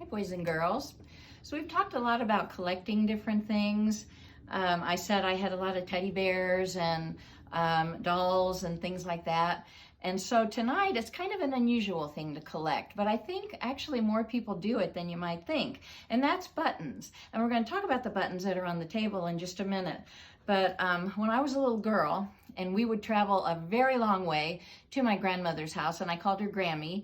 boys and girls. So we've talked a lot about collecting different things. I said I had a lot of teddy bears and dolls and things like that. And so tonight it's kind of an unusual thing to collect, but I think actually more people do it than you might think. And that's buttons. And we're going to talk about the buttons that are on the table in just a minute. But when I was a little girl, and we would travel a very long way to my grandmother's house, and I called her Grammy,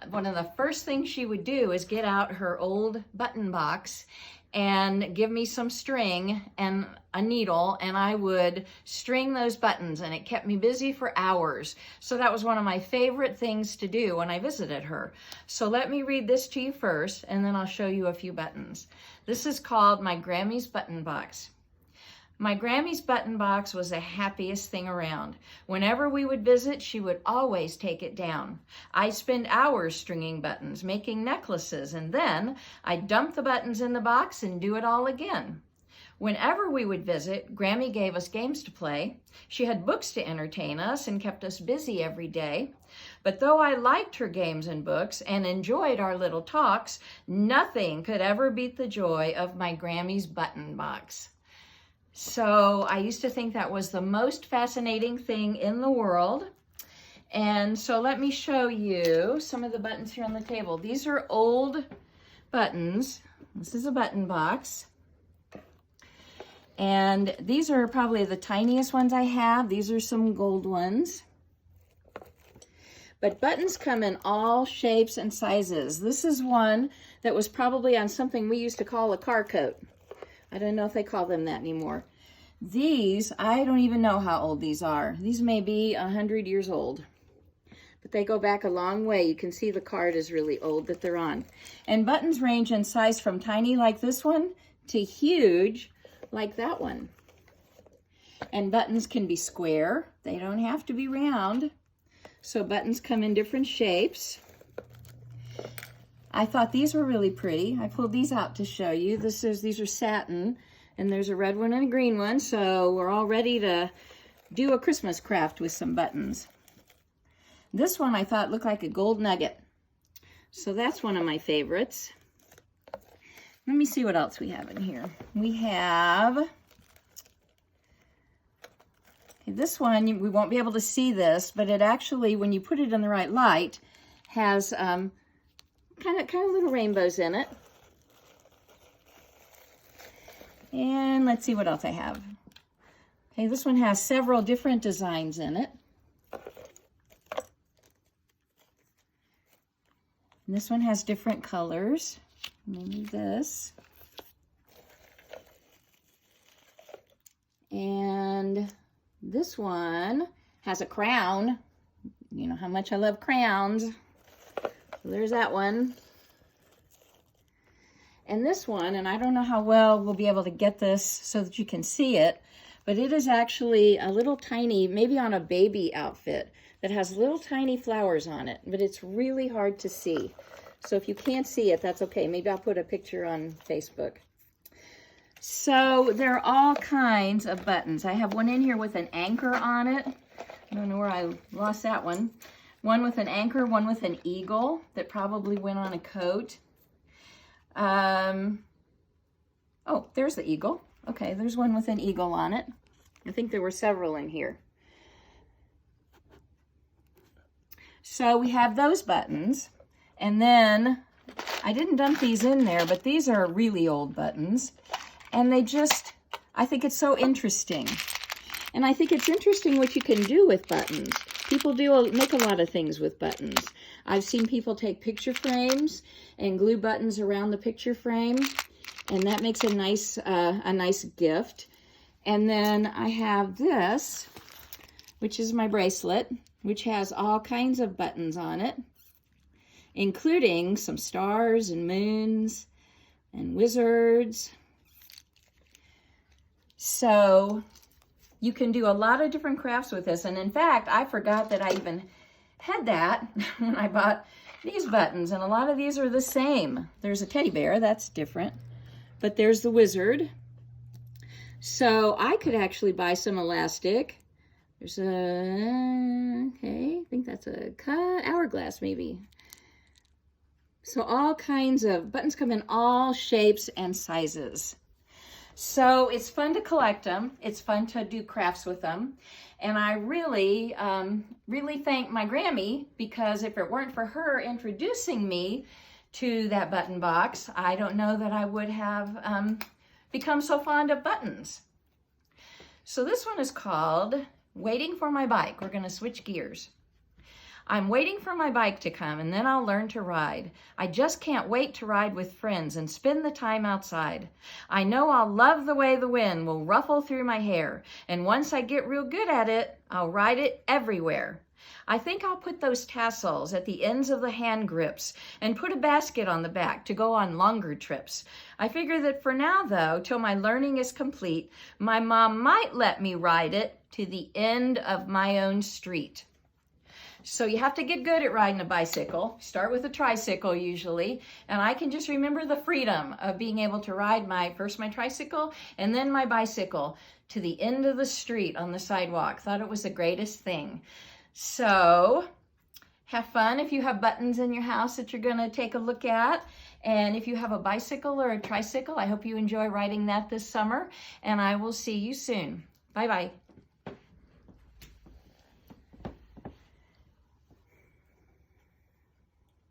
one of the first things she would do is get out her old button box and give me some string and a needle, and I would string those buttons, and it kept me busy for hours. So that was one of my favorite things to do when I visited her. So let me read this to you first, and then I'll show you a few buttons. This is called my Grammy's button box. My Grammy's button box was the happiest thing around. Whenever we would visit, she would always take it down. I'd spend hours stringing buttons, making necklaces, and then I'd dump the buttons in the box and do it all again. Whenever we would visit, Grammy gave us games to play. She had books to entertain us and kept us busy every day. But though I liked her games and books and enjoyed our little talks, nothing could ever beat the joy of my Grammy's button box. So I used to think that was the most fascinating thing in the world. And so let me show you some of the buttons here on the table. These are old buttons. This is a button box. And these are probably the tiniest ones I have. These are some gold ones. But buttons come in all shapes and sizes. This is one that was probably on something we used to call a car coat. I don't know if they call them that anymore. These, I don't even know how old these are. These may be 100 years old. But they go back a long way. You can see the card is really old that they're on. And buttons range in size from tiny like this one to huge like that one. And buttons can be square. They don't have to be round. So buttons come in different shapes. I thought these were really pretty. I pulled these out to show you. These are satin, and there's a red one and a green one, so we're all ready to do a Christmas craft with some buttons. This one I thought looked like a gold nugget, so that's one of my favorites. Let me see what else we have in here. We have, okay, this one, we won't be able to see this, but it actually, when you put it in the right light, has kind of little rainbows in it. And let's see what else I have. Okay, this one has several different designs in it. And this one has different colors. Maybe this. And this one has a crown. You know how much I love crowns. So there's that one. And this one, and I don't know how well we'll be able to get this so that you can see it, but it is actually a little tiny, maybe on a baby outfit, that has little tiny flowers on it, but it's really hard to see. So if you can't see it, that's okay. Maybe I'll put a picture on Facebook. So there are all kinds of buttons. I have one in here with an anchor on it. I don't know where I lost that one. One with an anchor, one with an eagle that probably went on a coat. Oh, there's the eagle. Okay, there's one with an eagle on it. I think there were several in here. So we have those buttons. And then, I didn't dump these in there, but these are really old buttons. And they just, I think it's so interesting. And I think it's interesting what you can do with buttons. People make a lot of things with buttons. I've seen people take picture frames and glue buttons around the picture frame, and that makes a nice gift. And then I have this, which is my bracelet, which has all kinds of buttons on it, including some stars and moons and wizards. So you can do a lot of different crafts with this. And in fact, I forgot that I even had that when I bought these buttons. And a lot of these are the same. There's a teddy bear, that's different. But there's the wizard. So I could actually buy some elastic. There's a, okay, I think that's a hourglass maybe. So all kinds of buttons come in all shapes and sizes. So it's fun to collect them. It's fun to do crafts with them. And I really, really thank my Grammy, because if it weren't for her introducing me to that button box, I don't know that I would have become so fond of buttons. So this one is called Waiting for My Bike. We're gonna switch gears. I'm waiting for my bike to come, and then I'll learn to ride. I just can't wait to ride with friends and spend the time outside. I know I'll love the way the wind will ruffle through my hair, and once I get real good at it, I'll ride it everywhere. I think I'll put those tassels at the ends of the hand grips and put a basket on the back to go on longer trips. I figure that for now, though, till my learning is complete, my mom might let me ride it to the end of my own street. So you have to get good at riding a bicycle. Start with a tricycle usually, and I can just remember the freedom of being able to ride first my tricycle and then my bicycle to the end of the street on the sidewalk. Thought it was the greatest thing. So have fun if you have buttons in your house that you're going to take a look at. And if you have a bicycle or a tricycle, I hope you enjoy riding that this summer, and I will see you soon. Bye-bye.